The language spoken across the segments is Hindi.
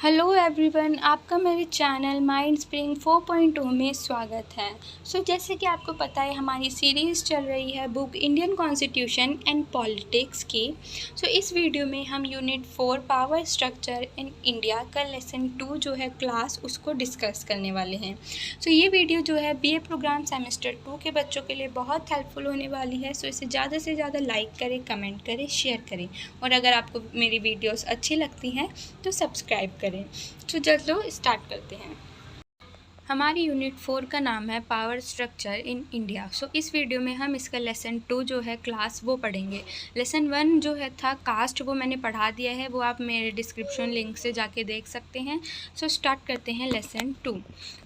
हेलो एवरीवन, आपका मेरे चैनल माइंड स्प्रिंग 4.0 में स्वागत है। जैसे कि आपको पता है हमारी सीरीज़ चल रही है book Indian constitution and politics की। इस वीडियो में हम unit 4 power structure in India का लेसन 2 जो है क्लास उसको डिस्कस करने वाले हैं। ये वीडियो जो है बीए प्रोग्राम सेमेस्टर 2 के बच्चों के लिए बहुत हेल्पफुल होने वाली है। इसे ज़्यादा से ज़्यादा लाइक करें, कमेंट करें, शेयर करें और अगर आपको मेरी वीडियोस अच्छी लगती हैं तो सब्सक्राइब करें। चलो स्टार्ट करते हैं। हमारी यूनिट 4 का नाम है पावर स्ट्रक्चर इन इंडिया। इस वीडियो में हम इसका लेसन 2 जो है क्लास वो पढ़ेंगे। लेसन 1 जो है था कास्ट, वो मैंने पढ़ा दिया है, वो आप मेरे डिस्क्रिप्शन लिंक से जाके देख सकते हैं। स्टार्ट करते हैं लेसन 2।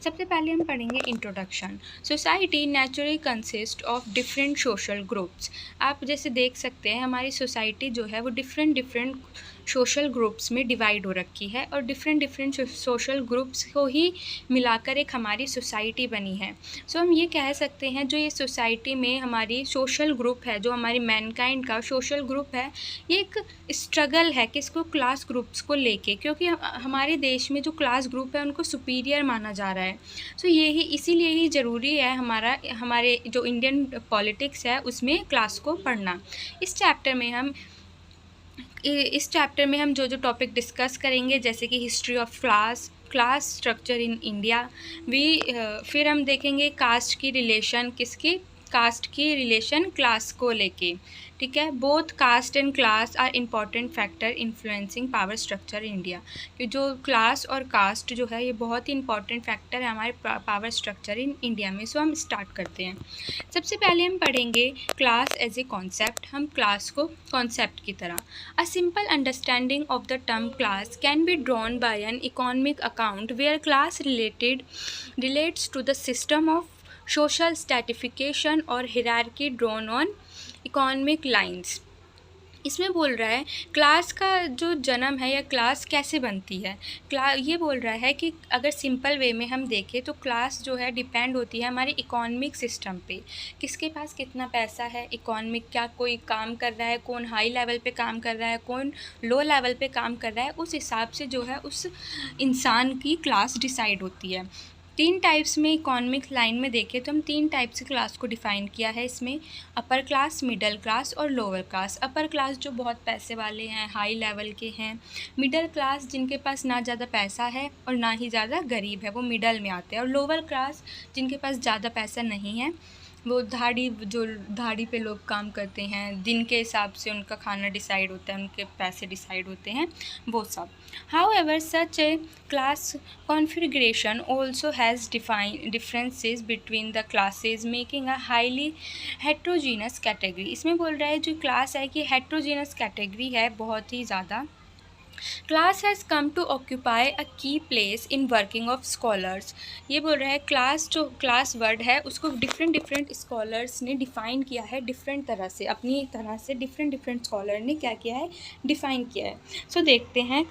सबसे पहले हम पढ़ेंगे introduction. Society naturally consist of different social groups. आप जैसे देख सकते हैं हमारी सोसाइटी जो है वो डिफरेंट सोशल ग्रुप्स में डिवाइड हो रखी है और डिफरेंट सोशल ग्रुप्स को ही मिलाकर एक हमारी सोसाइटी बनी है। हम ये कह सकते हैं जो ये सोसाइटी में हमारी सोशल ग्रुप है, जो हमारी मैनकाइंड का सोशल ग्रुप है, ये एक स्ट्रगल है किसको, क्लास ग्रुप्स को लेके, क्योंकि हमारे देश में जो क्लास ग्रुप है उनको सुपीरियर माना जा रहा है। यही इसीलिए ही ज़रूरी है हमारे जो इंडियन पॉलिटिक्स है उसमें क्लास को पढ़ना। इस चैप्टर में हम जो टॉपिक डिस्कस करेंगे जैसे कि history of class structure in India, फिर हम देखेंगे कास्ट की रिलेशन क्लास को लेके, ठीक है। Both caste and class are important factor influencing power structure in India. कि जो क्लास और कास्ट जो है ये बहुत ही इंपॉर्टेंट फैक्टर है हमारे पावर स्ट्रक्चर इन इंडिया में। हम स्टार्ट करते हैं। सबसे पहले हम पढ़ेंगे क्लास एज ए कॉन्सेप्ट। हम क्लास को कॉन्सेप्ट की तरह, a simple understanding of the term class can be drawn by an economic account where class relates to the system of social stratification or hierarchy drawn on economic lines। इसमें बोल रहा है क्लास का जो जन्म है या क्लास कैसे बनती है। ये बोल रहा है कि अगर सिंपल वे में हम देखें तो क्लास जो है डिपेंड होती है हमारे इकोनॉमिक सिस्टम पे, किसके पास कितना पैसा है, इकोनॉमिक क्या कोई काम कर रहा है, कौन हाई लेवल पे काम कर रहा है, कौन लो लेवल पे काम कर रहा है, उस हिसाब से जो है उस इंसान की क्लास डिसाइड होती है। 3 टाइप्स में इकोनॉमिक लाइन में देखें तो हम 3 टाइप से क्लास को डिफ़ाइन किया है इसमें, अपर क्लास, मिडिल क्लास और लोअर क्लास। अपर क्लास जो बहुत पैसे वाले हैं, हाई लेवल के हैं। मिडिल क्लास जिनके पास ना ज़्यादा पैसा है और ना ही ज़्यादा गरीब है, वो मिडल में आते हैं। और लोअर क्लास जिनके पास ज़्यादा पैसा नहीं है, वो दिहाड़ी पे लोग काम करते हैं, दिन के हिसाब से उनका खाना डिसाइड होता है, उनके पैसे डिसाइड होते हैं, वो सब। However, such a class configuration also has differences between the classes, making a highly heterogeneous category। इसमें बोल रहा है जो क्लास है कि heterogeneous category है बहुत ही ज़्यादा। Class has come to occupy a key place in working of scholars. ये बोल रहा है क्लास, जो क्लास वर्ड है उसको डिफरेंट स्कॉलर्स ने डिफ़ाइन किया है, डिफरेंट तरह से, अपनी तरह से डिफरेंट स्कॉलर ने क्या किया है, डिफ़ाइन किया है। देखते हैं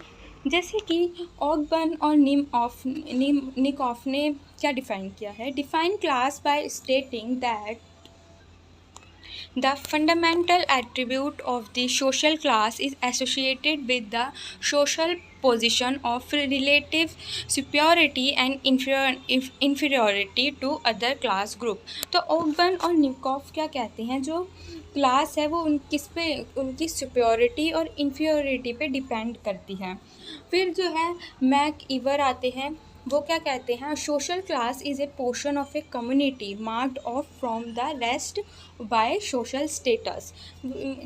जैसे कि ऑगबर्न और निकॉफ ने क्या डिफ़ाइन किया है। Define class by stating that the fundamental attribute of the social class is associated with the social position of relative superiority and inferiority to other class group। तो ओगबर्न और निकोफ क्या कहते हैं, जो क्लास है वो उनकी सुपियोरिटी और इन्फीरियरिटी पे डिपेंड करती है। फिर जो है मैक इवर आते हैं, वो क्या कहते हैं, social class is a portion of a community marked of from the rest by social status.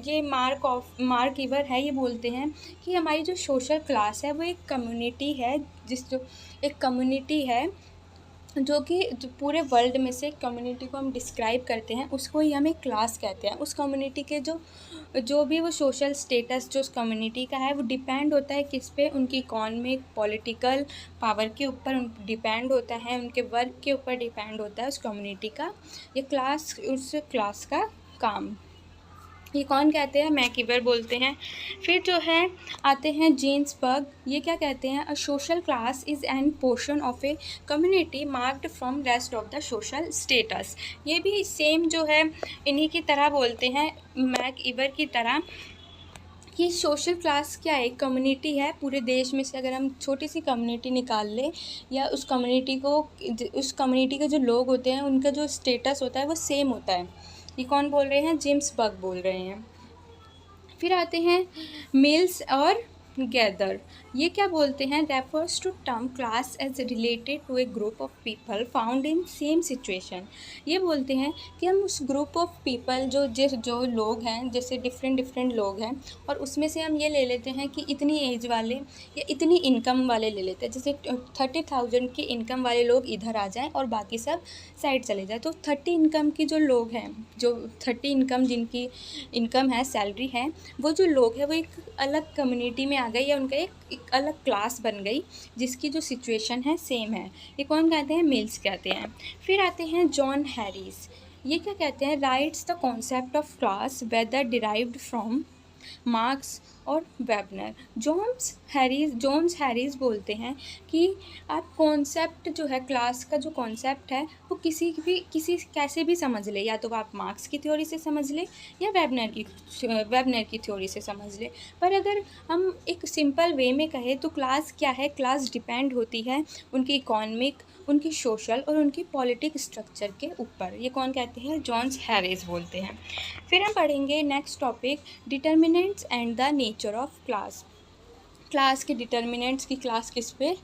ये मार्क इवर है, ये बोलते हैं कि हमारी जो सोशल क्लास है वो एक कम्युनिटी है, एक कम्युनिटी है जो पूरे वर्ल्ड में से कम्युनिटी को हम डिस्क्राइब करते हैं, उसको ही हम एक क्लास कहते हैं। उस कम्युनिटी के जो भी वो सोशल स्टेटस जो उस कम्युनिटी का है वो डिपेंड होता है किस पे, उनकी इकोनॉमिक पॉलिटिकल पावर के ऊपर डिपेंड होता है, उनके वर्क के ऊपर डिपेंड होता है उस कम्युनिटी का ये क्लास, उस क्लास का काम। ये कौन कहते हैं, मैकिवर बोलते हैं। फिर जो है आते हैं जीन्सबर्ग, ये क्या कहते हैं, a social class is an portion of a community marked from rest of the social status. ये भी सेम जो है इन्हीं की तरह बोलते हैं, मैकिवर की तरह, कि सोशल क्लास क्या है, एक कम्युनिटी है पूरे देश में से। अगर हम छोटी सी कम्युनिटी निकाल लें या उस कम्युनिटी के जो लोग होते हैं उनका जो स्टेटस होता है वो सेम होता है। ये कौन बोल रहे हैं? जेम्स बक बोल रहे हैं। फिर आते हैं मेल्स और गैदर। ये क्या बोलते हैं? Refers to term class as related to a group of people found in same situation. ये बोलते हैं कि हम उस ग्रुप ऑफ पीपल जो लोग हैं, जैसे डिफरेंट लोग हैं, और उसमें से हम ये ले लेते हैं कि इतनी एज वाले या इतनी इनकम वाले ले लेते हैं। जैसे 30,000 की इनकम वाले लोग इधर आ जाएं और बाकी सब साइड चले जाए। तो 30 इनकम की जो लोग हैं, जो 30 इनकम जिनकी इनकम है, सैलरी है, वो जो लोग हैं वो एक अलग कम्युनिटी में आ गई या उनका एक अलग क्लास बन गई जिसकी जो सिचुएशन है सेम है। ये कौन कहते हैं? मिल्स कहते हैं। फिर आते हैं जॉन हैरिस। ये क्या कहते हैं? Writes the concept of class whether derived from Marx और वेबनर। जोन्स हैरिस बोलते हैं कि आप कॉन्सेप्ट जो है, क्लास का जो कॉन्सेप्ट है, वो किसी कैसे भी समझ ले, या तो आप मार्क्स की थ्योरी से समझ ले या वेबनर की थ्योरी से समझ ले। पर अगर हम एक सिंपल वे में कहें तो क्लास क्या है? क्लास डिपेंड होती है उनकी इकोनॉमिक, उनकी सोशल और उनकी पॉलिटिक स्ट्रक्चर के ऊपर। ये कौन कहते हैं? जॉन्स हैरिस बोलते हैं। फिर हम पढ़ेंगे next topic, determinants and the nature of class. Class के डिटर्मिनेंट्स की क्लास किस पे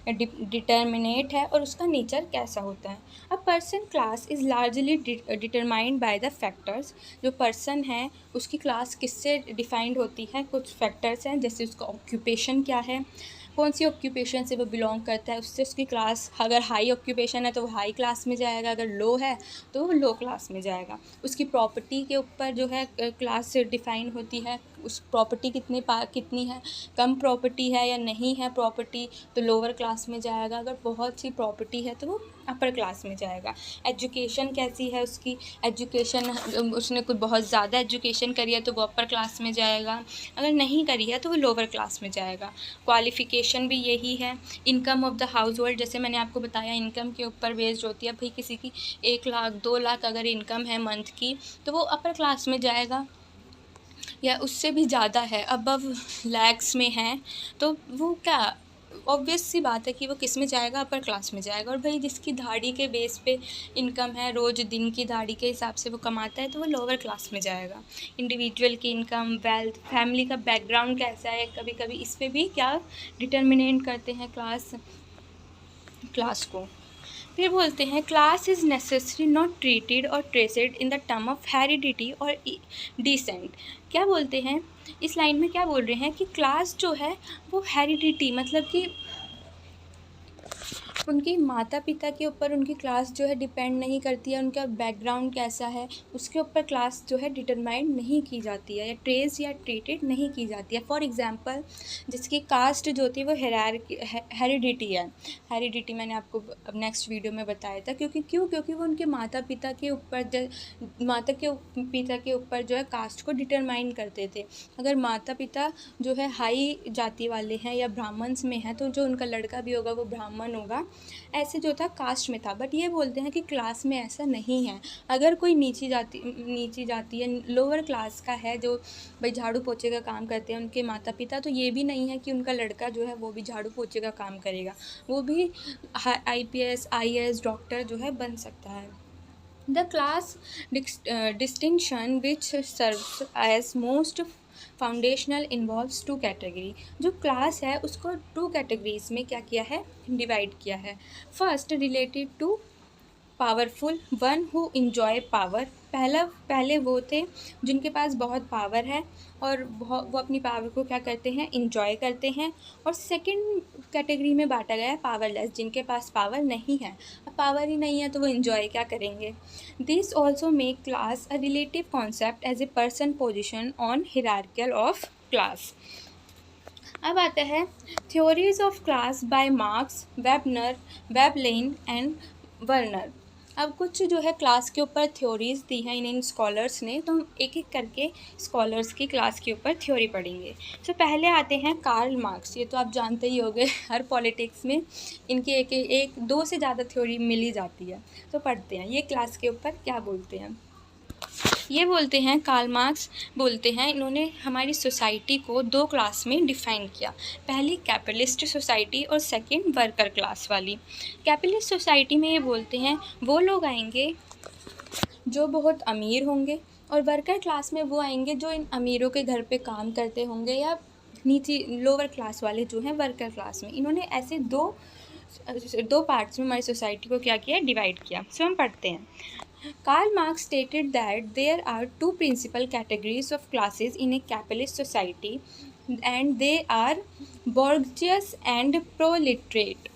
डिटर्मिनेट है और उसका नेचर कैसा होता है। A person class is largely determined by the factors. जो पर्सन है उसकी क्लास किससे डिफाइंड होती है? कुछ फैक्टर्स हैं, जैसे उसका ऑक्यूपेशन क्या है, कौन सी ऑक्यूपेशन से वो बिलोंग करता है, उससे उसकी क्लास, अगर हाई ऑक्यूपेशन है तो वो हाई क्लास में जाएगा, अगर लो है तो वो लो क्लास में जाएगा। उसकी प्रॉपर्टी के ऊपर जो है क्लास डिफाइन होती है, उस प्रॉपर्टी कितनी है, कम प्रॉपर्टी है या नहीं है प्रॉपर्टी तो लोअर क्लास में जाएगा, अगर बहुत सी प्रॉपर्टी है तो वो अपर क्लास में जाएगा। एजुकेशन कैसी है उसकी, एजुकेशन उसने कुछ बहुत ज़्यादा एजुकेशन करी है तो वो अपर क्लास में जाएगा, अगर नहीं करी है तो वो लोअर क्लास में जाएगा। क्वालिफ़िकेशन भी यही है। Income of the house hold, जैसे मैंने आपको बताया इनकम के ऊपर बेस्ड होती है। भाई किसी की 1 लाख 2 लाख अगर इनकम है मंथ की तो वो अपर क्लास में जाएगा, या उससे भी ज़्यादा है, अबव लैक्स में है, तो वो क्या ऑब्वियस सी बात है कि वो किस में जाएगा? अपर क्लास में जाएगा। और भाई जिसकी दाढ़ी के बेस पे इनकम है, रोज़ दिन की दाढ़ी के हिसाब से वो कमाता है, तो वो लोअर क्लास में जाएगा। इंडिविजुअल की इनकम, वेल्थ, फैमिली का बैकग्राउंड कैसा है, कभी कभी इस पर भी क्या डिटर्मिनेट करते हैं क्लास को। फिर बोलते हैं class is necessary not treated और traced in the term of heredity और डिसेंट। क्या बोलते हैं इस लाइन में? क्या बोल रहे हैं कि क्लास जो है वो हेरिडिटी, मतलब कि उनकी माता पिता के ऊपर उनकी क्लास जो है डिपेंड नहीं करती है, उनका बैकग्राउंड कैसा है उसके ऊपर क्लास जो है डिटरमाइन नहीं की जाती है, या ट्रेस या ट्रीटेड नहीं की जाती है। फॉर एग्जांपल जिसकी कास्ट जो होती है वो हेरिडिटी है। हेरिडिटी मैंने आपको अब नेक्स्ट वीडियो में बताया था, क्योंकि वो उनके माता पिता के ऊपर जो है कास्ट को डिटरमाइन करते थे। अगर माता पिता जो है हाई जाति वाले हैं या ब्राह्मण्स में हैं तो जो उनका लड़का भी होगा वो ब्राह्मण होगा, ऐसे जो था कास्ट में था। बट ये बोलते हैं कि क्लास में ऐसा नहीं है। अगर कोई नीची जाति या लोअर क्लास का है, जो भाई झाड़ू पोछे का काम करते हैं उनके माता पिता, तो ये भी नहीं है कि उनका लड़का जो है वो भी झाड़ू पोछे का काम करेगा, वो भी IPS IAS डॉक्टर जो है बन सकता है। The class distinction which serves as most foundational involves 2 category. जो क्लास है उसको 2 कैटेगरीज में क्या किया है? डिवाइड किया है। First related to powerful, one who enjoy power. पहले वो थे जिनके पास बहुत पावर है और वो अपनी पावर को क्या करते हैं? इन्जॉय करते हैं। और सेकंड कैटेगरी में बांटा गया है पावरलेस, जिनके पास पावर नहीं है। अब पावर ही नहीं है तो वो इन्जॉय क्या करेंगे? This also make class a relative concept as a person position on hierarchical of class. अब आता है theories of class by Marx, Veblen and Warner. अब कुछ जो है क्लास के ऊपर थ्योरीज दी हैं इन स्कॉलर्स ने, तो हम एक एक करके स्कॉलर्स की क्लास के ऊपर थ्योरी पढ़ेंगे। तो पहले आते हैं कार्ल मार्क्स। ये तो आप जानते ही होंगे, हर पॉलिटिक्स में इनकी एक दो से ज़्यादा थ्योरी मिल ही जाती है। तो पढ़ते हैं ये क्लास के ऊपर क्या बोलते हैं। ये बोलते हैं, कार्ल मार्क्स बोलते हैं, इन्होंने हमारी सोसाइटी को दो क्लास में डिफ़ाइन किया। पहली कैपिटलिस्ट सोसाइटी और सेकंड वर्कर क्लास वाली। कैपिटलिस्ट सोसाइटी में ये बोलते हैं वो लोग आएंगे जो बहुत अमीर होंगे, और वर्कर क्लास में वो आएंगे जो इन अमीरों के घर पे काम करते होंगे, या नीचे लोअर क्लास वाले जो हैं वर्कर क्लास में। इन्होंने ऐसे दो पार्ट्स में हमारी सोसाइटी को क्या किया, डिवाइड किया। सो हम पढ़ते हैं। Karl Marx stated that there are two principal categories of classes in a capitalist society, and they are bourgeois and proletariat.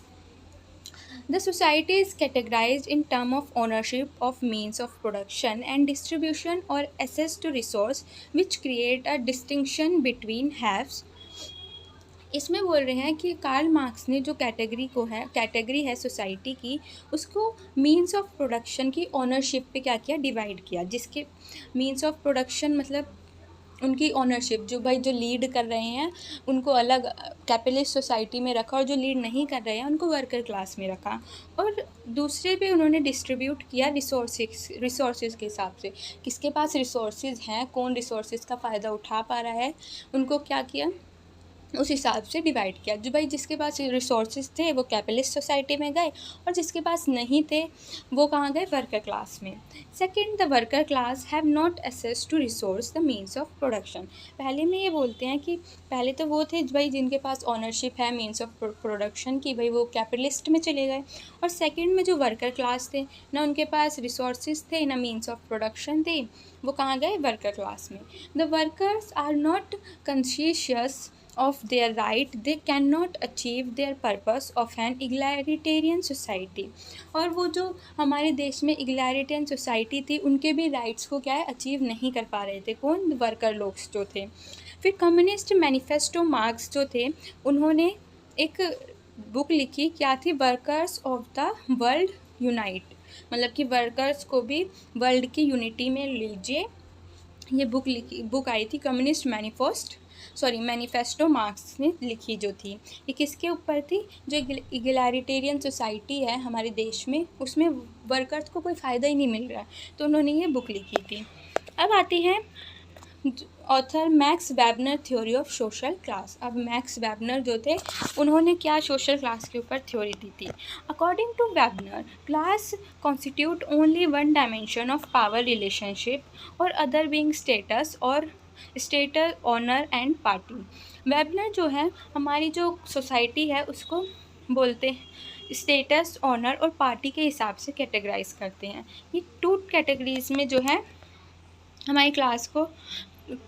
The society is categorized in terms of ownership of means of production and distribution or access to resource, which create a distinction between haves. इसमें बोल रहे हैं कि कार्ल मार्क्स ने जो कैटेगरी है सोसाइटी की, उसको मीन्स ऑफ प्रोडक्शन की ओनरशिप पे क्या किया, डिवाइड किया। जिसके मीन्स ऑफ प्रोडक्शन मतलब उनकी ओनरशिप, जो भाई जो लीड कर रहे हैं उनको अलग कैपिटलिस्ट सोसाइटी में रखा, और जो लीड नहीं कर रहे हैं उनको वर्कर क्लास में रखा। और दूसरे पे उन्होंने डिस्ट्रीब्यूट किया रिसोर्सेज के हिसाब से, किसके पास रिसोर्सेज हैं, कौन रिसोर्सेज का फ़ायदा उठा पा रहा है, उनको क्या किया, उस हिसाब से डिवाइड किया। जो भाई जिसके पास रिसोर्सेज थे वो कैपिटलिस्ट सोसाइटी में गए, और जिसके पास नहीं थे वो कहाँ गए, वर्कर क्लास में। Second, the worker class have not access to resource the means of production. पहले में ये बोलते हैं कि पहले तो वो थे भाई जिनके पास ऑनरशिप है मीन्स ऑफ प्रोडक्शन की, भाई वो कैपिटलिस्ट में चले गए। और सेकेंड में जो वर्कर क्लास थे, ना उनके पास रिसोर्सेज थे ना मीन्स ऑफ प्रोडक्शन थे, वो कहाँ गए, वर्कर क्लास में। The workers are not conscious of their right, they cannot achieve their purpose of an egalitarian society। और वो जो हमारे देश में egalitarian society थी, उनके भी राइट्स को क्या है, अचीव नहीं कर पा रहे थे। कौन, वर्कर लोग जो थे। फिर कम्युनिस्ट मैनिफेस्टो मार्क्स जो थे, उन्होंने एक बुक लिखी, क्या थी, workers of the world unite, मतलब कि वर्कर्स को भी वर्ल्ड की यूनिटी में लीजिए। ये बुक आई थी कम्युनिस्ट मैनिफेस्टो मार्क्स ने लिखी जो थी। ये किसके ऊपर थी, जो इगैलिटेरियन सोसाइटी है हमारे देश में, उसमें वर्कर्स को कोई फ़ायदा ही नहीं मिल रहा है, तो उन्होंने ये बुक लिखी थी। अब आती है author Max Weber, theory of social class. अब मैक्स वेबनर जो थे, उन्होंने क्या सोशल क्लास के ऊपर थ्योरी दी थी। According to Weber, class constitute only one dimension of power relationship और अदर बीइंग स्टेटस और status, honour and party. Weber जो है हमारी जो सोसाइटी है उसको बोलते हैं स्टेटस, ऑनर और पार्टी के हिसाब से कैटेगराइज करते हैं। ये टू कैटेगरीज में जो है हमारी क्लास को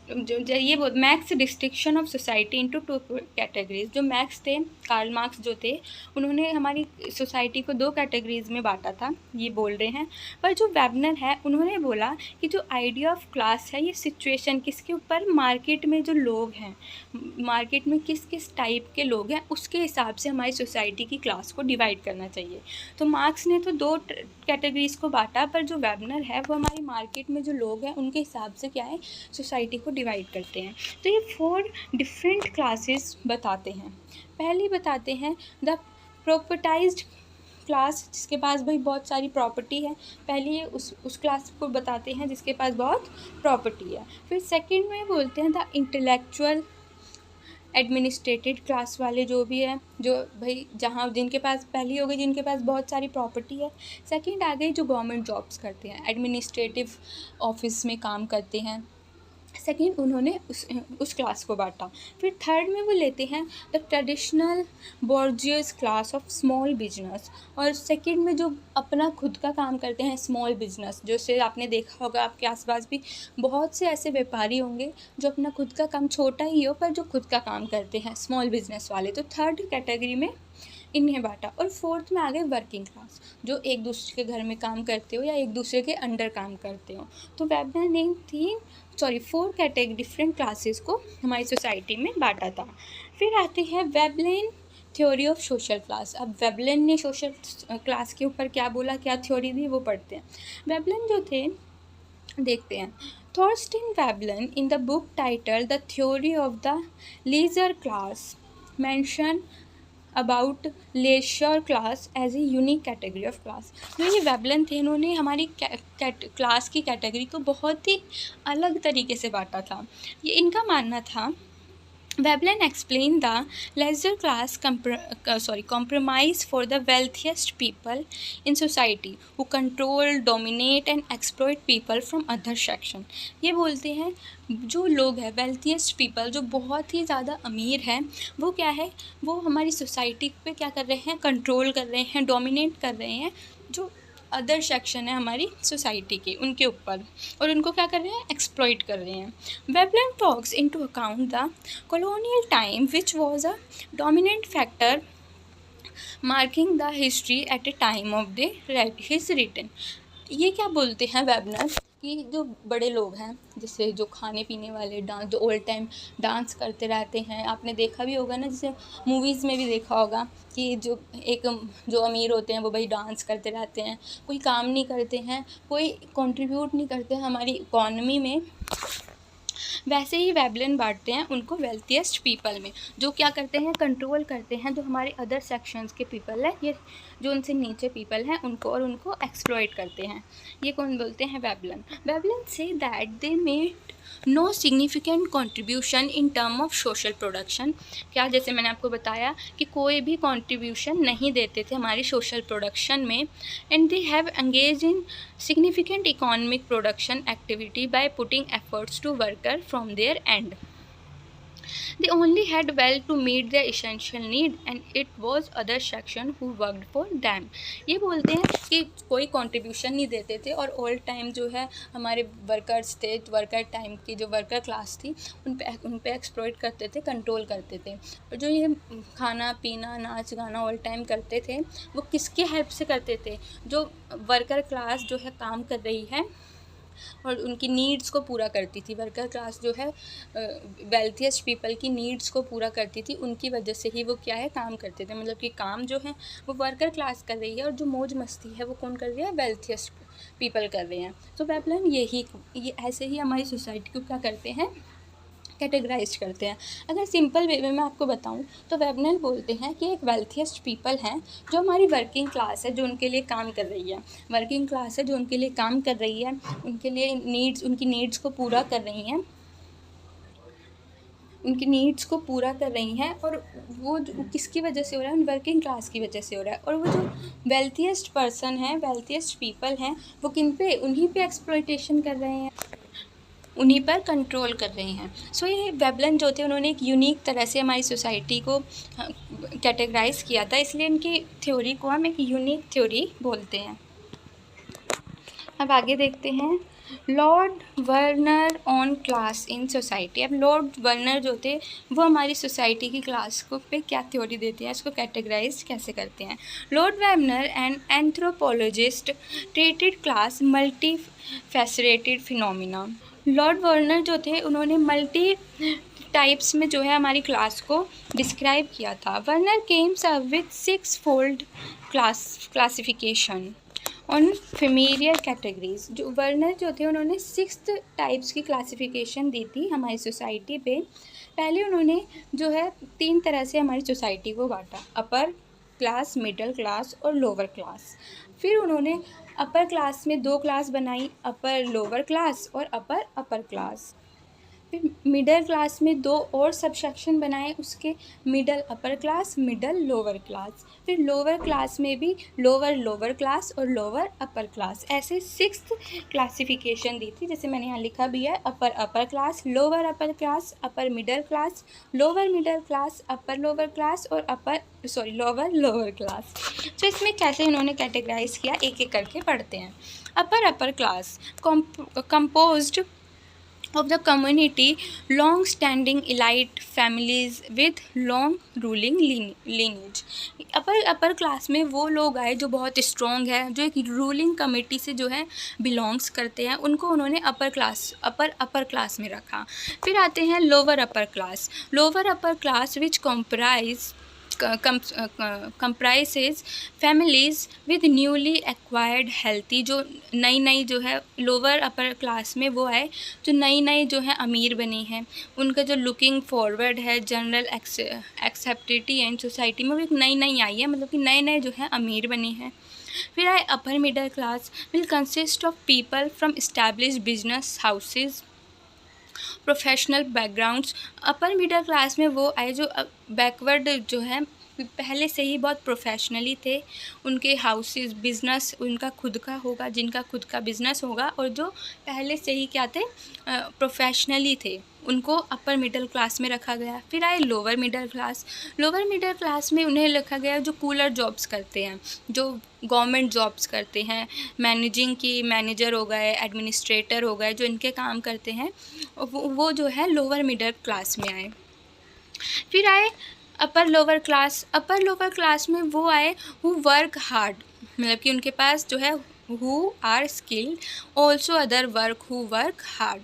जो ये max distinction of society into two categories. जो मैक्स थे, कार्ल मार्क्स जो थे, उन्होंने हमारी सोसाइटी को दो कैटेगरीज में बांटा था, ये बोल रहे हैं। पर जो वेबनर है, उन्होंने बोला कि जो आइडिया ऑफ क्लास है, ये सिचुएशन किसके ऊपर, मार्केट में जो लोग हैं, मार्केट में किस किस टाइप के लोग हैं, उसके हिसाब से हमारी सोसाइटी की क्लास को डिवाइड करना चाहिए। तो मार्क्स ने तो दो कैटेगरीज को बांटा, पर जो वेबनर है वो हमारी मार्केट में जो लोग हैं उनके हिसाब से क्या है, सोसाइटी को डिवाइड करते हैं। तो ये 4 डिफरेंट क्लासेस बताते हैं। पहली बताते हैं द प्रॉपर्टाइज्ड क्लास, जिसके पास भाई बहुत सारी प्रॉपर्टी है। पहले ये उस क्लास को बताते हैं जिसके पास बहुत प्रॉपर्टी है। फिर सेकंड में बोलते हैं द इंटेलेक्चुअल एडमिनिस्ट्रेटेड क्लास वाले जो भी है, जो भाई जहाँ जिनके पास, पहली हो गई जिनके पास बहुत सारी प्रॉपर्टी है। सेकंड आ गई जो गवर्नमेंट जॉब्स करते हैं, एडमिनिस्ट्रेटिव ऑफिस में काम करते हैं। सेकंड उन्होंने उस क्लास को बांटा। फिर थर्ड में वो लेते हैं the traditional bourgeois class of small business. और सेकंड में जो अपना खुद का काम करते हैं, स्मॉल बिजनेस, जैसे आपने देखा होगा आपके आसपास भी बहुत से ऐसे व्यापारी होंगे जो अपना खुद का काम छोटा ही हो पर जो खुद का काम करते हैं, स्मॉल बिजनेस वाले। तो थर्ड कैटेगरी में इन्हें बांटा। और फोर्थ में आ गए वर्किंग क्लास, जो एक दूसरे के घर में काम करते हो या एक दूसरे के अंडर काम करते हो। तो वेबनर ने 4 डिफरेंट क्लासेस को हमारी सोसाइटी में बांटा था। फिर आती है Veblen theory of social class. अब वेबलेन ने सोशल क्लास के ऊपर क्या बोला, क्या थ्योरी दी, वो पढ़ते हैं। वेबलेन जो थे, देखते हैं। Thorstein Veblen in the book title the theory of the leisure class mention about leisure class as a unique category of class. जो ये वेबलन थे, इन्होंने हमारी क्लास की कैटेगरी को बहुत ही अलग तरीके से बांटा था। ये इनका मानना था, Veblen explained the leisure class compromise for the wealthiest people in society who control, dominate and exploit people from other section। ये बोलते हैं जो लोग हैं wealthiest people, जो बहुत ही ज़्यादा अमीर हैं, वो क्या है, वो हमारी सोसाइटी पे क्या कर रहे हैं, कंट्रोल कर रहे हैं, डोमिनेट कर रहे हैं जो अदर सेक्शन है हमारी सोसाइटी के, उनके ऊपर, और उनको क्या कर रहे हैं, एक्सप्लॉइट कर रहे हैं। Veblen talks into account the colonial time which was a dominant factor marking the history at a time of his written। ये क्या बोलते हैं वेबनर कि जो बड़े लोग हैं, जैसे जो खाने पीने वाले डांस, जो ओल्ड टाइम डांस करते रहते हैं, आपने देखा भी होगा ना, जैसे मूवीज़ में भी देखा होगा कि जो अमीर होते हैं वो भाई डांस करते रहते हैं, कोई काम नहीं करते हैं, कोई कंट्रीब्यूट नहीं करते हैं हमारी इकॉनमी में। वैसे ही वेबलन बांटते हैं उनको वेल्थिएस्ट पीपल में, जो क्या करते हैं, कंट्रोल करते हैं जो हमारे अदर सेक्शंस के पीपल है, ये जो उनसे नीचे पीपल हैं उनको, और उनको एक्सप्लॉइट करते हैं। ये कौन बोलते हैं, Veblen. Veblen says that they made no significant contribution in term of social production. क्या, जैसे मैंने आपको बताया कि कोई भी कॉन्ट्रीब्यूशन नहीं देते थे हमारी सोशल प्रोडक्शन में। And they have engage in significant economic production activity by putting efforts to worker from their end। They only had well to meet their essential need and it was other section who worked for them। ये बोलते हैं कि कोई कंट्रीब्यूशन नहीं देते थे, और ऑल टाइम जो है हमारे वर्कर्स थे, वर्कर टाइम की जो वर्कर क्लास थी, उन पे एक्सप्लॉइट करते थे, कंट्रोल करते थे। और जो ये खाना पीना नाच गाना ऑल टाइम करते थे, वो किसके हेल्प से करते थे, जो वर्कर क्लास जो है काम कर रही है और उनकी नीड्स को पूरा करती थी। वर्कर क्लास जो है वेल्थिएस्ट पीपल की नीड्स को पूरा करती थी, उनकी वजह से ही वो क्या है, काम करते थे। मतलब कि काम जो है वो वर्कर क्लास कर रही है, और जो मौज मस्ती है वो कौन कर रही है, वेल्थिएस्ट पीपल कर रहे हैं। तो वेबलन ये ऐसे ही हमारी सोसाइटी को क्या करते हैं, कैटेगराइज करते हैं। अगर सिंपल वे में मैं आपको बताऊं तो वेबनर बोलते हैं कि एक वेल्थिएस्ट पीपल हैं जो हमारी वर्किंग क्लास है, जो उनके लिए काम कर रही है, वर्किंग क्लास है जो उनके लिए काम कर रही है, उनके लिए उनकी नीड्स को पूरा कर रही हैं, उनकी नीड्स को पूरा कर रही हैं। और वो किसकी वजह से हो रहा है, वर्किंग क्लास की वजह से हो रहा है। और वो जो वेल्थिएस्ट पर्सन हैं, वेल्थिएस्ट पीपल हैं, वो किन पे, उन्हीं पे एक्सप्लॉइटेशन कर रहे हैं, उन्हीं पर कंट्रोल कर रहे हैं। सो ये वेबलन जो थे, उन्होंने एक यूनिक तरह से हमारी सोसाइटी को कैटेगराइज किया था, इसलिए इनकी थ्योरी को हम एक यूनिक थ्योरी बोलते हैं। अब आगे देखते हैं Lord Werner on class in society. अब लॉर्ड वर्नर जो थे वो हमारी सोसाइटी की क्लास को पे क्या थ्योरी देते हैं, इसको कैटेगराइज कैसे करते हैं। Lord Werner and anthropologist treated class multi faceted phenomena. Lord Werner जो थे उन्होंने मल्टी टाइप्स में जो है हमारी क्लास को डिस्क्राइब किया था। Werner Kemps up with 6 fold classification on familiar categories. जो वर्नर जो थे उन्होंने 6 टाइप्स की क्लासिफिकेशन दी थी हमारी सोसाइटी पे। पहले उन्होंने जो है 3 तरह से हमारी सोसाइटी को बांटा, अपर क्लास, मिडिल क्लास और लोअर क्लास। फिर उन्होंने अपर क्लास में 2 क्लास बनाई, अपर लोअर क्लास और अपर क्लास। फिर मिडिल क्लास में 2 और सब सेक्शन बनाए उसके, middle upper class, middle lower class. फिर लोअर क्लास में भी लोअर क्लास और लोअर अपर क्लास। ऐसे 6 क्लासिफिकेशन दी थी, जैसे मैंने यहाँ लिखा भी है, upper class, lower upper class, upper middle class, lower middle class, upper lower class और लोअर क्लास। तो इसमें कैसे उन्होंने कैटेगराइज किया, एक एक करके पढ़ते हैं। Upper class composed of the community long standing elite families with long ruling lineage। Upper class में वो लोग आए जो बहुत स्ट्रॉन्ग है, जो एक रूलिंग कमेटी से जो है बिलोंग्स करते हैं, उनको उन्होंने अपर क्लास में रखा। फिर आते हैं lower upper class which comprise comprises families with newly acquired healthy, जो नई नई जो है लोअर अपर क्लास में वो है जो नई नई जो है अमीर बनी हैं, उनका जो लुकिंग फॉरवर्ड है जनरल एक्सेप्टिटी एंड सोसाइटी में वो एक नई नई आई है, मतलब कि नए नए जो है अमीर बने हैं। फिर आए upper middle class will consist of people from established business houses, professional backgrounds. Upper middle class में वो आए जो बैकवर्ड जो है पहले से ही बहुत प्रोफेशनली थे, उनके हाउसेस बिज़नेस उनका खुद का होगा, जिनका खुद का बिज़नेस होगा और जो पहले से ही क्या थे प्रोफेशनली थे, उनको अपर मिडिल क्लास में रखा गया। फिर आए lower middle class. Lower middle class में उन्हें रखा गया जो कूलर जॉब्स करते हैं, जो गवर्नमेंट जॉब्स करते हैं, मैनेजिंग की मैनेजर हो गए, एडमिनिस्ट्रेटर हो गए, जो इनके काम करते हैं वो जो है लोअर मिडिल क्लास में आए। फिर आए upper lower class. Upper lower class में वो आए हु वर्क हार्ड, मतलब कि उनके पास जो है who are skilled, also other work who work hard,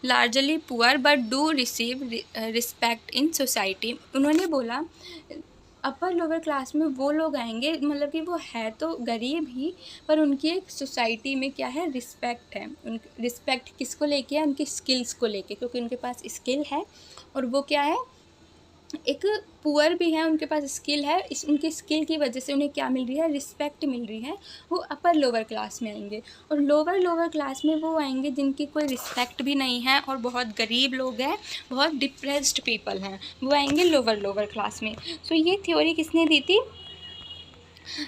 largely poor but do receive respect in society. उन्होंने बोला अपर लोअर क्लास में वो लोग आएंगे, मतलब कि वो है तो गरीब ही पर उनकी एक सोसाइटी में क्या है रिस्पेक्ट है। उन रिस्पेक्ट किसको लेके है, उनकी स्किल्स को लेके, क्योंकि उनके पास स्किल है और वो क्या है एक पुअर भी है, उनके पास स्किल है, इस उनकी स्किल की वजह से उन्हें क्या मिल रही है रिस्पेक्ट मिल रही है, वो अपर लोअर क्लास में आएंगे। और लोअर क्लास में वो आएंगे जिनकी कोई रिस्पेक्ट भी नहीं है और बहुत गरीब लोग हैं, बहुत डिप्रेस्ड पीपल हैं, वो आएंगे लोअर क्लास में। सो ये थ्योरी किसने दी थी,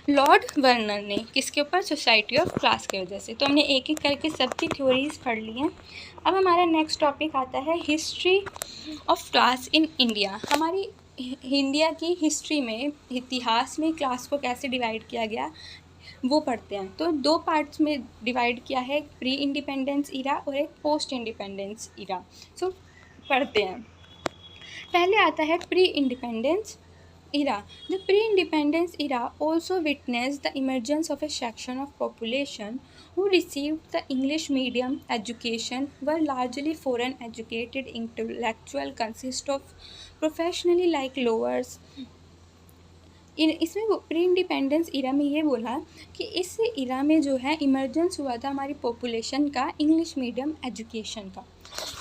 लॉर्ड वर्नर ने, किसके ऊपर, सोसाइटी ऑफ क्लास की वजह से। तो हमने एक एक करके सबकी थ्योरीज पढ़ ली हैं। अब हमारा नेक्स्ट टॉपिक आता है history of class in India. हमारी इंडिया की हिस्ट्री में, इतिहास में क्लास को कैसे डिवाइड किया गया वो पढ़ते हैं। तो दो पार्ट्स में डिवाइड किया है, एक प्री इंडिपेंडेंस इरा और एक पोस्ट इंडिपेंडेंस इरा। सो पढ़ते हैं। पहले आता है pre independence era. The pre-independence era also witnessed the emergence of a section of population who received the English medium education, were largely foreign educated intellectual, consist of professionally like lawyers. इसमें प्री इंडिपेंडेंस इरा में ये बोला कि इस इरा में जो है इमर्जेंस हुआ था हमारी पॉपुलेशन का इंग्लिश मीडियम एजुकेशन का,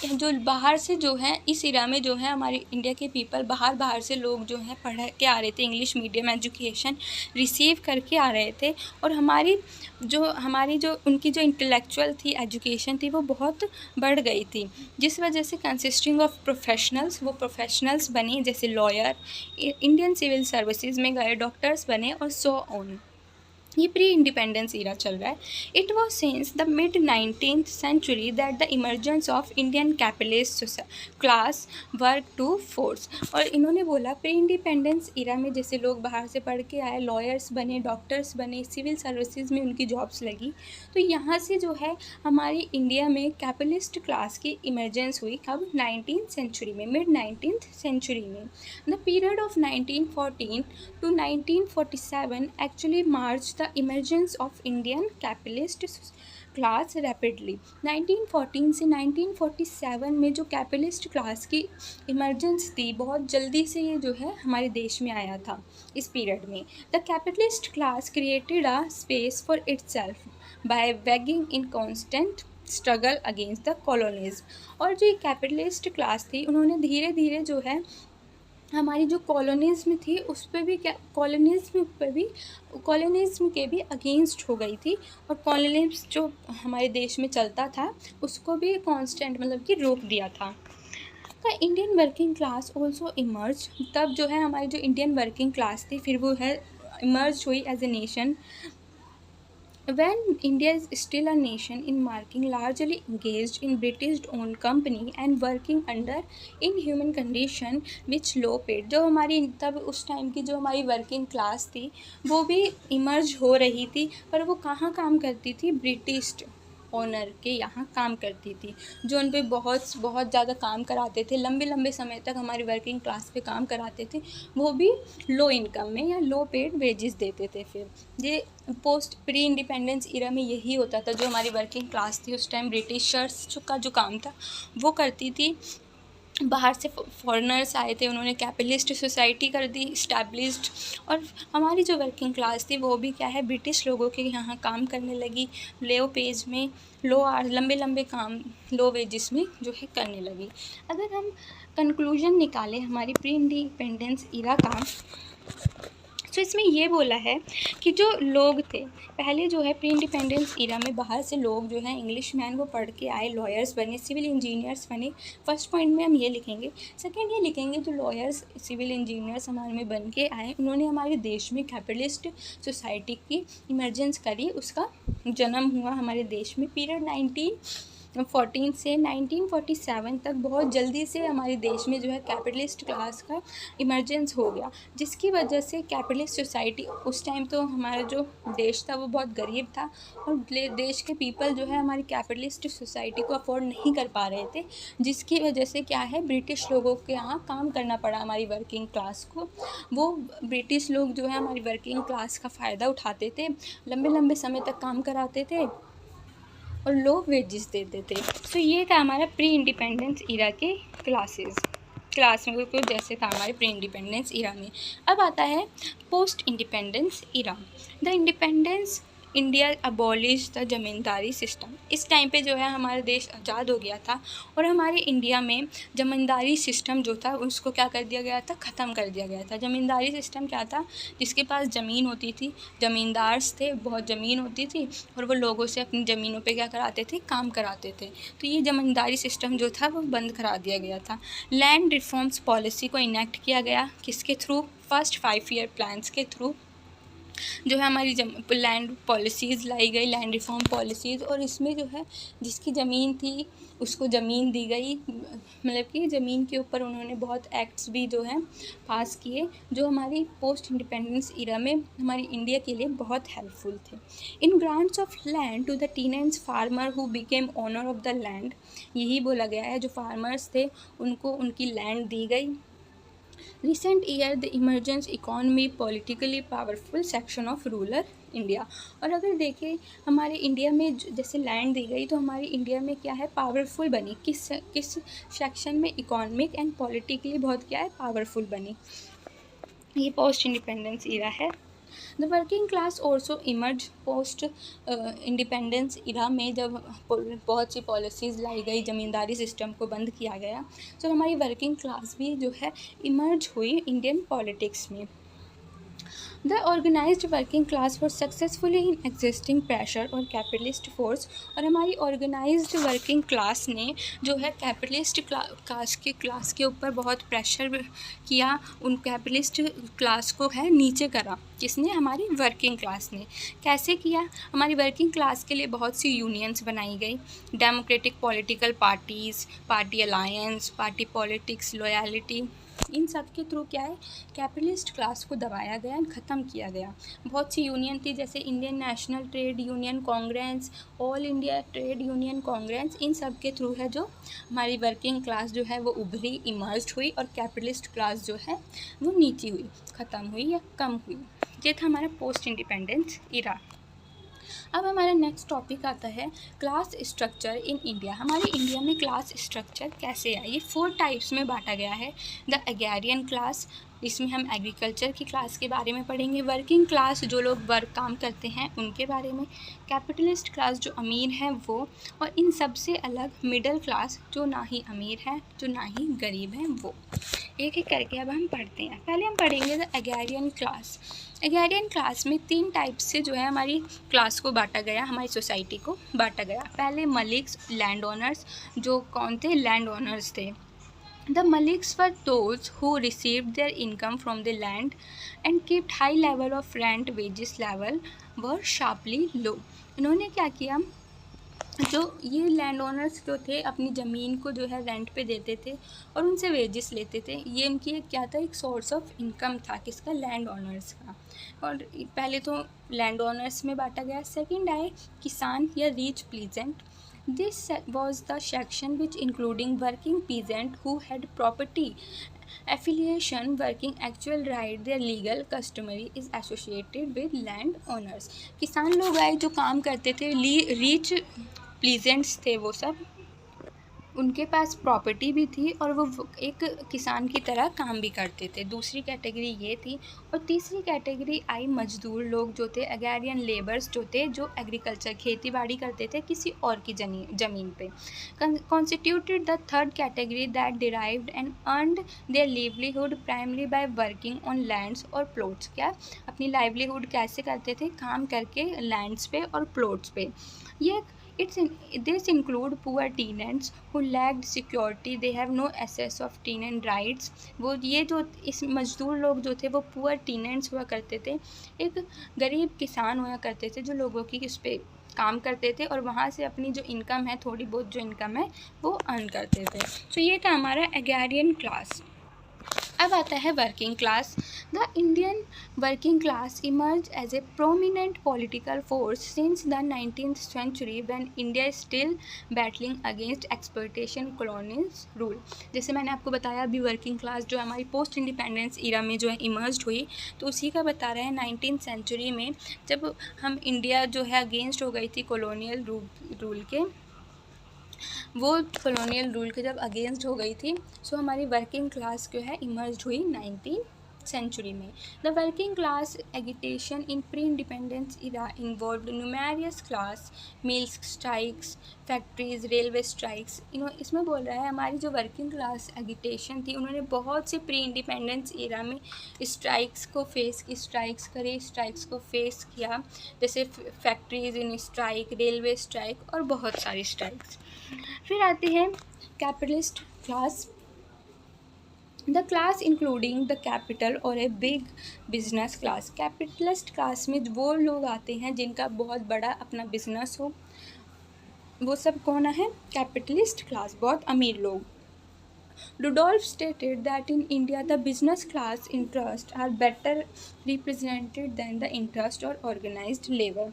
जो बाहर से जो है इस इरा में जो है हमारी इंडिया के पीपल बाहर से लोग जो हैं पढ़ के आ रहे थे, इंग्लिश मीडियम एजुकेशन रिसीव करके आ रहे थे, और हमारी जो उनकी जो इंटेलेक्चुअल थी एजुकेशन थी वो बहुत बढ़ गई थी, जिस वजह से कंसिस्टिंग ऑफ प्रोफेशनल्स, वो प्रोफेशनल्स बने, जैसे लॉयर, इंडियन सिविल सर्विसेज में गए, डॉक्टर्स बने और सो ऑन। ये प्री इंडिपेंडेंस इरा चल रहा है। It was since the mid 19th century that the emergence of Indian capitalist class work to force. और इन्होंने बोला प्री इंडिपेंडेंस इरा में जैसे लोग बाहर से पढ़ के आए, लॉयर्स बने, डॉक्टर्स बने, सिविल सर्विसेज में उनकी जॉब्स लगी, तो यहाँ से जो है हमारी इंडिया में कैपिटलिस्ट क्लास की इमरजेंस हुई। कब, 19th सेंचुरी में, मिड 19th सेंचुरी में। The period of 1914 to 1947 actually March the emergence of Indian capitalist class rapidly. 1914 से 1947 में जो कैपिटलिस्ट क्लास की इमरजेंस थी, बहुत जल्दी से ये जो है हमारे देश में आया था इस पीरियड में। The capitalist class created a space for itself by waging in constant struggle against the colonialism. और जो कैपिटलिस्ट क्लास थी उन्होंने धीरे धीरे जो है हमारी जो कॉलोनिज्म थी उस पर भी क्या, कॉलोनिज्म के भी अगेंस्ट हो गई थी, और कॉलोनिज्म जो हमारे देश में चलता था उसको भी कांस्टेंट मतलब कि रोक दिया था। The Indian working class also emerge, तब जो है हमारी जो इंडियन वर्किंग क्लास थी फिर वो है इमर्ज हुई as a nation. When India is still a nation in marking largely engaged in British-owned company and working under inhuman condition which low paid, जो हमारी तब उस टाइम की जो हमारी वर्किंग क्लास थी वो भी इमर्ज हो रही थी, पर वो कहाँ काम करती थी, ब्रिटिश ओनर के यहाँ काम करती थी, जो उन पर बहुत ज़्यादा काम कराते थे, लंबे समय तक हमारी वर्किंग क्लास पे काम कराते थे, वो भी लो इनकम में या लो पेड वेजेस देते थे। फिर ये पोस्ट प्री इंडिपेंडेंस इरा में यही होता था, जो हमारी वर्किंग क्लास थी उस टाइम ब्रिटिशर्स का जो काम था वो करती थी, बाहर से फॉरेनर्स आए थे, उन्होंने कैपिटलिस्ट सोसाइटी कर दी इस्टेब्लिश्ड। और हमारी जो वर्किंग क्लास थी वो भी क्या है, ब्रिटिश लोगों के यहाँ काम करने लगी, लो पेज में, लो आवर, लंबे लंबे काम लो वेजिस में जो है करने लगी। अगर हम कंक्लूजन निकालें हमारी प्री इंडिपेंडेंस इरा का, तो इसमें ये बोला है कि जो लोग थे पहले जो है प्री इंडिपेंडेंस इरा में, बाहर से लोग जो है इंग्लिश मैन वो पढ़ के आए, लॉयर्स बने, सिविल इंजीनियर्स बने। फर्स्ट पॉइंट में हम ये लिखेंगे। सेकंड ये लिखेंगे जो लॉयर्स सिविल इंजीनियर्स हमारे में बन के आए, उन्होंने हमारे देश में कैपिटलिस्ट सोसाइटी की इमरजेंस करी, उसका जन्म हुआ हमारे देश में। पीरियड 1914 से 1947 तक बहुत जल्दी से हमारे देश में जो है कैपिटलिस्ट क्लास का इमरजेंस हो गया, जिसकी वजह से कैपिटलिस्ट सोसाइटी, उस टाइम तो हमारा जो देश था वो बहुत गरीब था और देश के पीपल जो है हमारी कैपिटलिस्ट सोसाइटी को अफोर्ड नहीं कर पा रहे थे, जिसकी वजह से क्या है, ब्रिटिश लोगों के यहाँ काम करना पड़ा हमारी वर्किंग क्लास को। वो ब्रिटिश लोग जो है हमारी वर्किंग क्लास का फ़ायदा उठाते थे, लंबे लंबे समय तक काम कराते थे और लो वेजेस देते थे। तो ये था हमारा प्री इंडिपेंडेंस इरा के क्लास में को जैसे था हमारे प्री इंडिपेंडेंस इरा में। अब आता है post independence era. The independence India abolish the zamindari system. इस टाइम पे जो है हमारा देश आज़ाद हो गया था और हमारे इंडिया में जमींदारी सिस्टम जो था उसको क्या कर दिया गया था, ख़त्म कर दिया गया था। जमींदारी सिस्टम क्या था, जिसके पास ज़मीन होती थी, ज़मींदार्स थे, बहुत ज़मीन होती थी और वो लोगों से अपनी ज़मीनों पे क्या कराते थे, काम कराते थे। तो ये जमींदारी सिस्टम जो था वो बंद करा दिया गया था। लैंड रिफॉर्म्स पॉलिसी को इनेक्ट किया गया, किसके थ्रू, फर्स्ट 5 ईयर प्लान्स के थ्रू जो है हमारी लैंड पॉलिसीज़ लाई गई, लैंड रिफॉर्म पॉलिसीज़। और इसमें जो है जिसकी ज़मीन थी उसको ज़मीन दी गई, मतलब कि ज़मीन के ऊपर उन्होंने बहुत एक्ट्स भी जो है पास किए, जो हमारी पोस्ट इंडिपेंडेंस इरा में हमारी इंडिया के लिए बहुत हेल्पफुल थे। In grants of land to the tenants farmer who became owner of the land, यही बोला गया है, जो फार्मर्स थे उनको उनकी लैंड दी गई। Recent year the emergence economy politically powerful section of rural India. और अगर देखें हमारे इंडिया में जैसे लैंड दी गई तो हमारी इंडिया में क्या है, पावरफुल बनी, किस सेक्शन में, इकोनॉमिक एंड पॉलिटिकली बहुत क्या है, पावरफुल बनी। ये पोस्ट इंडिपेंडेंस इरा है। The working class also emerge post independence era में, जब बहुत सी पॉलिसीज़ लाई गई, ज़मींदारी सिस्टम को बंद किया गया, तो हमारी वर्किंग क्लास भी जो है इमर्ज हुई इंडियन पॉलिटिक्स में। The organised working class for successfully in existing pressure और कैपिटलिस्ट फोर्स। और हमारी ऑर्गेनाइज्ड वर्किंग क्लास ने जो है कैपिटलिस्ट क्लास के ऊपर बहुत प्रेशर किया, उन कैपिटलिस्ट क्लास को है नीचे करा। किसने, हमारी वर्किंग क्लास ने। कैसे किया, हमारी वर्किंग क्लास के लिए बहुत सी यूनियंस बनाई गई, democratic political parties, party alliance, party politics, loyalty, इन सब के थ्रू क्या है, कैपिटलिस्ट क्लास को दबाया गया, ख़त्म किया गया। बहुत सी यूनियन थी, जैसे Indian National Trade Union Congress, All India Trade Union Congress, इन सब के थ्रू है जो हमारी वर्किंग क्लास जो है वो उभरी, इमर्ज हुई, और कैपिटलिस्ट क्लास जो है वो नीची हुई, ख़त्म हुई या कम हुई। ये था हमारा पोस्ट इंडिपेंडेंस इरा। अब हमारा नेक्स्ट टॉपिक आता है क्लास स्ट्रक्चर इन इंडिया। हमारे इंडिया में क्लास स्ट्रक्चर कैसे है, ये 4 टाइप्स में बांटा गया है। द एग्रेरियन क्लास, इसमें हम एग्रीकल्चर की क्लास के बारे में पढ़ेंगे। वर्किंग क्लास, जो लोग वर्क काम करते हैं उनके बारे में। कैपिटलिस्ट क्लास, जो अमीर हैं वो। और इन सब से अलग मिडिल क्लास, जो ना ही अमीर है जो ना ही गरीब हैं वो। एक एक करके अब हम पढ़ते हैं। पहले हम पढ़ेंगे the agrarian class. Agrarian class में 3 टाइप्स से जो है हमारी क्लास को बांटा गया, हमारी सोसाइटी को बांटा गया। पहले मलिक्स, लैंड ओनर्स, जो कौन थे, लैंड ओनर्स थे। The Maliks were those who received their income from the land and kept high level of rent, wages level were sharply low। इन्होंने क्या किया, जो ये लैंड ओनर्स जो थे अपनी ज़मीन को जो है रेंट पे देते थे और उनसे वेजेस लेते थे। ये इनकी एक क्या था, एक सोर्स ऑफ इनकम था, किसका, लैंड ओनर्स का। और पहले तो लैंड ओनर्स में बांटा गया। सेकंड आए किसान या rich pleasant. This was the section which including working peasant who had property affiliation, working actual right, their legal customary is associated with land owners। किसान लोग आए जो काम करते थे, रिच प्लीजेंट्स थे वो सब, उनके पास प्रॉपर्टी भी थी और वो एक किसान की तरह काम भी करते थे। दूसरी कैटेगरी ये थी। और तीसरी कैटेगरी आई मज़दूर लोग जो थे, एग्रेरियन लेबर्स जो थे, जो एग्रीकल्चर खेती बाड़ी करते थे किसी और की ज़मीन पे। Constituted the third category that derived and earned their livelihood primary by working on lands और प्लॉट्स। क्या अपनी लाइवलीहुड कैसे करते थे? काम करके लैंड्स पे और प्लॉट्स पे। ये this include poor tenants who lacked security, they have no access of tenant rights। वो ये जो इस मज़दूर लोग जो थे वो पुअर टीनेंट्स हुआ करते थे, एक गरीब किसान हुआ करते थे जो लोगों की उस पर काम करते थे और वहाँ से अपनी जो इनकम है, थोड़ी बहुत जो इनकम है वो अर्न करते थे। तो ये था हमारा एग्रेरियन क्लास। अब आता है working class. The Indian working class emerge as a prominent political force since the 19th century when India is still battling against exploitation colonies rule. जैसे मैंने आपको बताया अभी वर्किंग क्लास जो हमारी पोस्ट इंडिपेंडेंस ईरा में जो है इमर्ज हुई, तो उसी का बता रहे हैं 19th सेंचुरी में जब हम इंडिया जो है अगेंस्ट हो गई थी कॉलोनियल रूल के, वो कॉलोनियल रूल के जब अगेंस्ट हो गई थी, सो हमारी वर्किंग क्लास जो है इमर्ज हुई 19th सेंचुरी में। The working class agitation in pre independence era involved numerous class mills strikes, factories, railway strikes. इसमें बोल रहा है हमारी जो वर्किंग क्लास एगिटेशन थी, उन्होंने बहुत से प्री इंडिपेंडेंस इरा में स्ट्राइक्स को फेस किया, जैसे factories in strike, railway strike और बहुत सारी स्ट्राइक्स। फिर आती है capitalist class. The class including the capital और a big business class. Capitalist class में वो लोग आते हैं जिनका बहुत बड़ा अपना बिजनेस हो, वो सब कौन है? कैपिटलिस्ट क्लास, बहुत अमीर लोग। Rudolph stated that in India the business class interests are better represented than the interest or organized labor।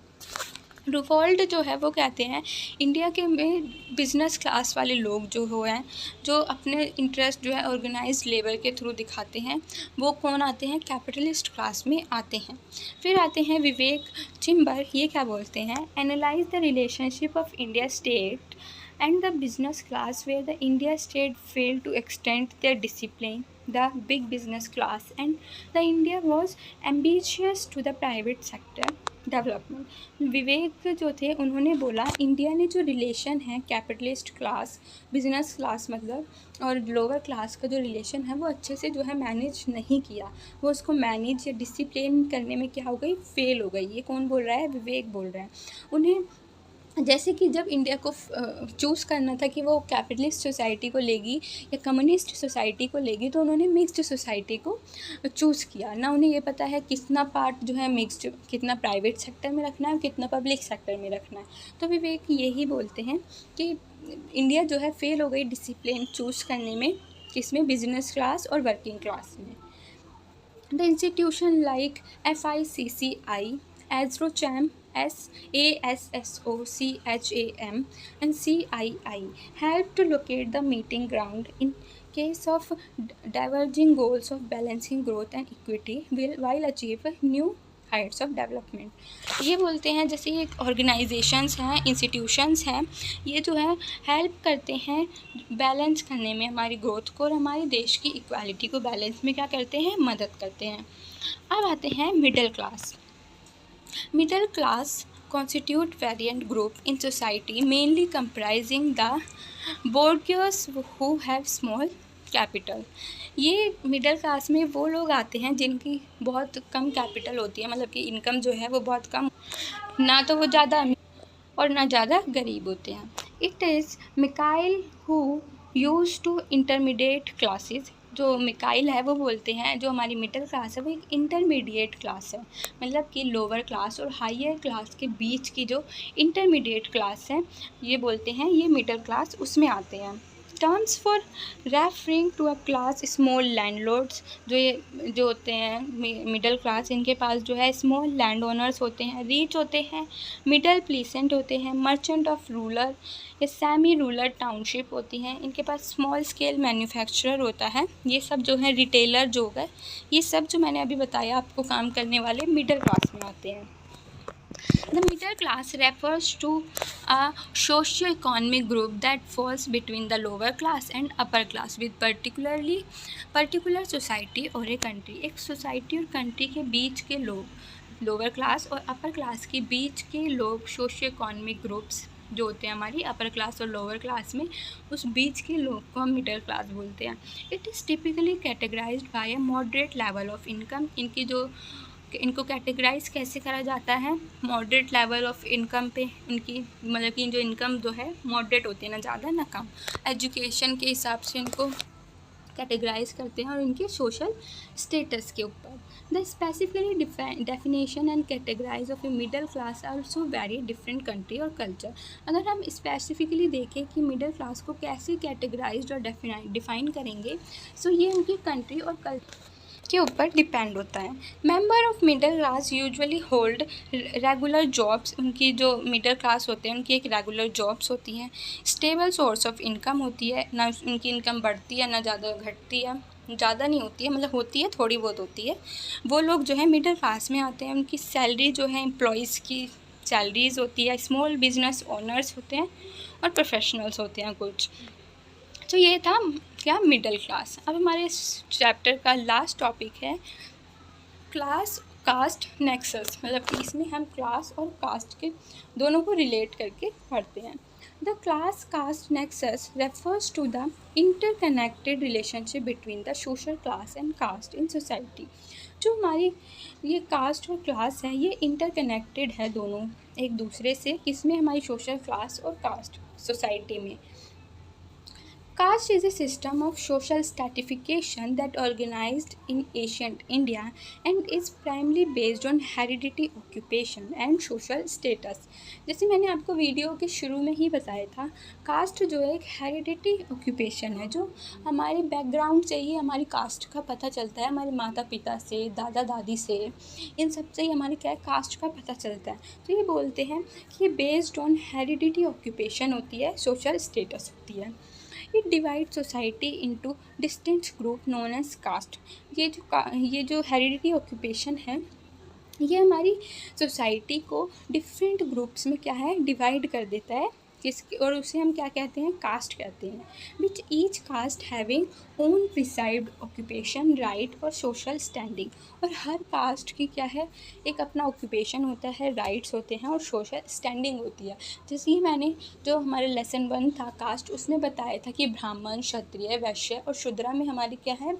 रूफोल्ड जो है वो कहते हैं इंडिया के में बिज़नेस क्लास वाले लोग जो हैं, जो अपने इंटरेस्ट जो है ऑर्गेनाइज्ड लेबर के थ्रू दिखाते हैं, वो कौन आते हैं? कैपिटलिस्ट क्लास में आते हैं। फिर आते हैं विवेक चिम्बर। ये क्या बोलते हैं? Analyse the relationship of India state and the business class where the India state failed to extend their discipline, the big business class, and the India was ambitious to the private sector development. Vivek जो थे उन्होंने बोला इंडिया ने जो रिलेशन है कैपिटलिस्ट क्लास, बिजनेस क्लास मतलब, और लोअर क्लास का जो रिलेशन है वो अच्छे से जो है मैनेज नहीं किया, वो उसको मैनेज या डिसिप्लिन करने में क्या हो गई? फेल हो गई। ये कौन बोल रहा है? विवेक बोल रहा है। उन्हें जैसे कि जब इंडिया को चूज़ करना था कि वो कैपिटलिस्ट सोसाइटी को लेगी या कम्युनिस्ट सोसाइटी को लेगी, तो उन्होंने मिक्स्ड सोसाइटी को चूज़ किया ना। उन्हें ये पता है कितना पार्ट जो है मिक्स्ड, कितना प्राइवेट सेक्टर में रखना है, कितना पब्लिक सेक्टर में रखना है। तो विवेक यही बोलते हैं कि इंडिया जो है फेल हो गई डिसिप्लिन चूज़ करने में, किसमें? बिजनेस क्लास और वर्किंग क्लास में। The institution like FICCI, ASSOCHAM, ASSOCHAM and CII help to locate the meeting ground in case of diverging goals of balancing growth and equity while achieve new Heights of development. ये बोलते हैं जैसे ये ऑर्गेनाइजेशंस हैं, इंस्टीट्यूशंस हैं, ये जो है हेल्प करते हैं बैलेंस करने में हमारी ग्रोथ को, और हमारे देश की इक्वालिटी को बैलेंस में क्या करते हैं? मदद करते हैं। अब आते हैं middle class. Middle class constitute variant group in society mainly comprising the bourgeois who have small capital। ये मिडिल क्लास में वो लोग आते हैं जिनकी बहुत कम कैपिटल होती है, मतलब कि इनकम जो है वो बहुत कम, ना तो वो ज़्यादा अमीर और ना ज़्यादा गरीब होते हैं। It is Michael who use to intermediate classes. जो मिकाइल है वो बोलते हैं जो हमारी मिडिल क्लास है वो एक इंटरमीडिएट क्लास है, मतलब कि लोअर क्लास और हायर क्लास के बीच की जो इंटरमीडिएट क्लास है, ये बोलते हैं ये मिडिल क्लास उसमें आते हैं। Terms for referring to a class small landlords. जो होते हैं मिडिल क्लास, इनके पास जो है स्मॉल लैंड ओनर्स होते हैं, रिच होते हैं, मिडल प्लीसेंट होते हैं, मर्चेंट ऑफ रूरल या सेमी रूरल टाउनशिप होती हैं, इनके पास स्मॉल स्केल मैन्युफैक्चरर होता है। ये सब जो है रिटेलर जो है, ये सब जो मैंने अभी बताया आपको काम करने वाले मिडिल क्लास में आते हैं। The middle class refers to a socio-economic group that falls between the lower class and upper class with particular society or a country. एक सोसाइटी और कंट्री के बीच के लोग, लोअर क्लास और अपर क्लास के बीच के लोग, सोशियो इकोनॉमिक ग्रुप्स जो होते हैं हमारी अपर क्लास और लोअर क्लास में, उस बीच के लोग को हम मिडिल क्लास बोलते हैं. It is typically categorised by a moderate level of income. इनको कैटेगराइज कैसे करा जाता है? मॉडरेट लेवल ऑफ इनकम पे. इनकी मतलब कि जो इनकम जो है मॉडरेट होती है, ना ज़्यादा ना कम. एजुकेशन के हिसाब से इनको कैटेगराइज करते हैं और इनके सोशल स्टेटस के ऊपर. The specifically definition and categorise of a middle class also very different country और कल्चर. अगर हम स्पेसिफिकली देखें कि मिडिल क्लास को कैसे कैटेगराइज और डिफाइन करेंगे, सो ये उनकी कंट्री और कल्चर के ऊपर डिपेंड होता है. Member of middle class usually hold regular jobs. उनकी जो मिडिल क्लास होते हैं उनकी एक रेगुलर जॉब्स होती हैं. स्टेबल सोर्स ऑफ इनकम होती है, ना उनकी इनकम बढ़ती है ना ज़्यादा घटती है. ज़्यादा नहीं होती है, मतलब होती है, थोड़ी बहुत होती है. वो लोग जो है मिडिल क्लास में आते हैं. उनकी सैलरी जो है एम्प्लॉयज़ की सैलरीज होती है. स्मॉल बिजनेस ओनर्स होते हैं और प्रोफेशनल्स होते हैं कुछ. तो ये था क्या, मिडिल क्लास. अब हमारे इस चैप्टर का लास्ट टॉपिक है क्लास कास्ट नेक्सस. मतलब कि इसमें हम क्लास और कास्ट के दोनों को रिलेट करके पढ़ते हैं. The class caste nexus refers to the interconnected relationship between the social class and caste in society. जो हमारी ये कास्ट और क्लास है ये इंटरकनेक्टेड है दोनों एक दूसरे से. किसमें? हमारी सोशल क्लास और कास्ट सोसाइटी में. Caste is a system of social stratification that organized in ancient India and is primarily based on heredity, occupation and social status. जैसे मैंने आपको वीडियो के शुरू में ही बताया था, कास्ट जो है एक हेरिडिटी ऑक्यूपेशन है. जो हमारे बैकग्राउंड से ही हमारी कास्ट का पता चलता है, हमारे माता पिता से, दादा दादी से, इन सब से ही हमारे क्या है, कास्ट का पता चलता है. तो ये बोलते हैं कि ये बेस्ड ऑन हेरिडिटी ऑक्यूपेशन होती है, सोशल स्टेटस होती है. It divide society into distinct group known as caste. ये जो हेरिडिटी ऑक्यूपेशन है ये हमारी सोसाइटी को डिफरेंट ग्रुप्स में क्या है, डिवाइड कर देता है. और उसे हम क्या कहते हैं, कास्ट कहते हैं. Which each cast having own preside occupation, right और सोशल स्टैंडिंग. और हर कास्ट की क्या है, एक अपना ऑक्यूपेशन होता है, राइट्स होते हैं और सोशल स्टैंडिंग होती है. जैसे ही मैंने जो हमारे लेसन 1 था कास्ट, उसमें बताया था कि ब्राह्मण, क्षत्रिय, वैश्य और शूद्रा में हमारी क्या है,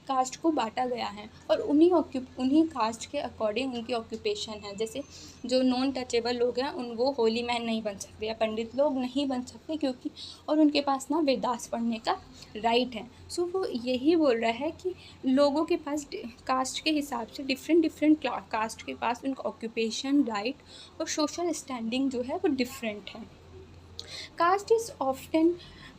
कास्ट को बांटा गया है. और उन्हीं कास्ट के अकॉर्डिंग उनकी ऑक्यूपेशन है. जैसे जो नॉन टचेबल लोग हैं वो होली मैन नहीं बन सकते या पंडित लोग नहीं बन सकते, क्योंकि और उनके पास ना वेदास पढ़ने का राइट है. सो वो यही बोल रहा है कि लोगों के पास कास्ट के हिसाब से डिफरेंट कास्ट के पास उनका ऑक्यूपेशन, राइट और सोशल स्टैंडिंग जो है वो डिफरेंट है. Caste is often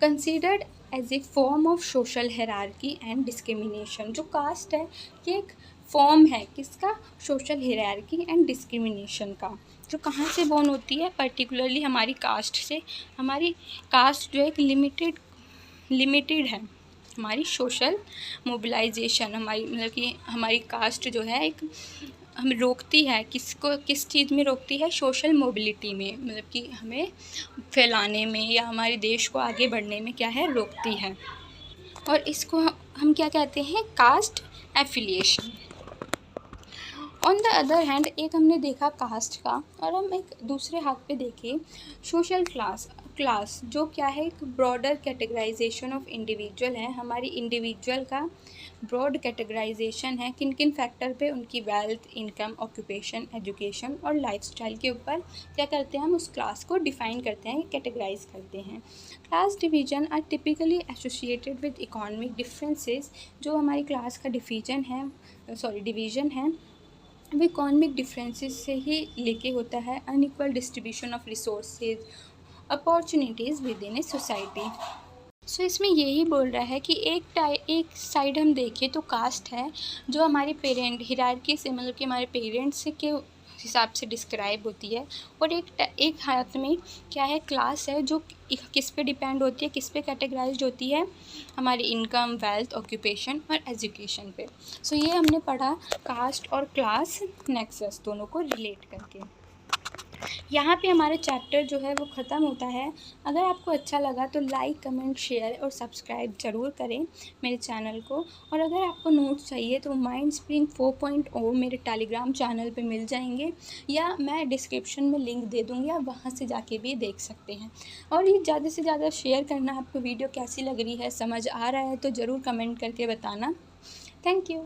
considered as a form of social hierarchy and discrimination. जो कास्ट है ये एक फॉर्म है किसका, सोशल हायरार्की एंड डिस्क्रिमिनेशन का. जो कहाँ से बोर्न होती है, पर्टिकुलरली हमारी कास्ट से. हमारी कास्ट जो है एक लिमिटेड है. हमारी सोशल मोबिलाइजेशन, हमारी मतलब कि हमारी कास्ट जो है एक हमें रोकती है. किस चीज़ में रोकती है, सोशल मोबिलिटी में, मतलब कि हमें फैलाने में या हमारे देश को आगे बढ़ने में क्या है, रोकती है. और इसको हम क्या कहते हैं, caste affiliation. On the other hand एक हमने देखा कास्ट का, और हम एक दूसरे हाथ पे देखें सोशल क्लास जो क्या है, एक ब्रॉडर कैटेगराइजेशन ऑफ इंडिविजुअल है. हमारी इंडिविजुअल का ब्रॉड कैटेगराइजेशन है किन किन फैक्टर पे, उनकी वेल्थ, इनकम, ऑक्यूपेशन, एजुकेशन और लाइफस्टाइल के ऊपर क्या करते हैं, हम उस क्लास को डिफाइन करते हैं, कैटेगराइज करते हैं. Class division are typically associated with economic differences. जो हमारी क्लास का डिवीजन है वो इकोनॉमिक डिफरेंसेस से ही लेके होता है. Unequal distribution of resources, opportunities within a society. So इसमें यही बोल रहा है कि एक साइड हम देखें तो कास्ट है जो हमारे पेरेंट हिरार्की से, मतलब कि हमारे पेरेंट्स के हिसाब से डिस्क्राइब होती है. और एक हाथ में क्या है, क्लास है जो किस पे डिपेंड होती है, किस पे कैटेगराइज्ड होती है, हमारी इनकम, वेल्थ, ऑक्यूपेशन और एजुकेशन पे. सो ये हमने पढ़ा कास्ट और क्लास नेक्सस दोनों को रिलेट करके. यहाँ पे हमारा चैप्टर जो है वो ख़त्म होता है। अगर आपको अच्छा लगा तो लाइक, कमेंट, शेयर और सब्सक्राइब ज़रूर करें मेरे चैनल को। और अगर आपको नोट्स चाहिए तो माइंड स्प्रिंग 4.0 मेरे टेलीग्राम चैनल पे मिल जाएंगे, या मैं डिस्क्रिप्शन में लिंक दे दूँगी, आप वहाँ से जाके भी देख सकते हैं। और ये ज़्यादा से ज़्यादा शेयर करना। आपको वीडियो कैसी लग रही है, समझ आ रहा है तो ज़रूर कमेंट करके बताना। Thank you.